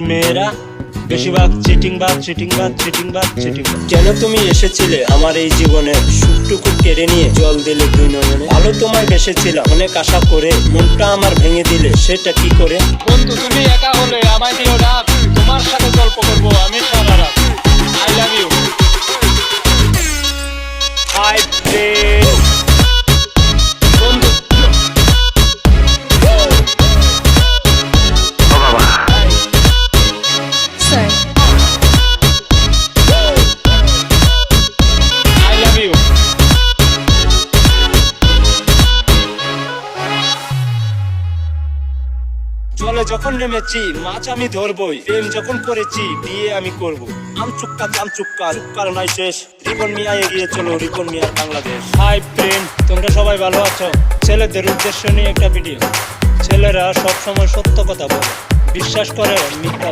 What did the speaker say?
মেয়েরা বেশিরভাগ চিটিংবাজ। কেন তুমি এসেছিলে আমার এই জীবনে, সুখটুকু কেড়ে নিয়ে জল দিলে দুই নয়নে। ভালো তোমায় বেসেছিলাম অনেক আশা করে, মনটা আমার ভেঙে দিলে সেটা কি করে। বন্ধু তুমি একা হলে আমায় দিও ডাক, তোমার সাথে গল্প করবো আমি সারা রাত। I love you. Hi friend, বন্ধু Sorry. I love you. জলে যখন নেমেছি মাছ আমি ধরবই, প্রেম যখন করেছি বিয়ে আমি করব। আমচুক্কা কারণ শেষ, রিপন মিয়া এগিয়ে চলো, রিপন মিয়া বাংলাদেশ। হাই ফ্রেন্ড, তোমরা সবাই ভালো আছো? ছেলেদের উদ্দেশ্য নিয়ে একটা ভিডিও। ছেলেরা সব সময় সত্য কথা বলে, বিশ্বাস করে মিথ্যা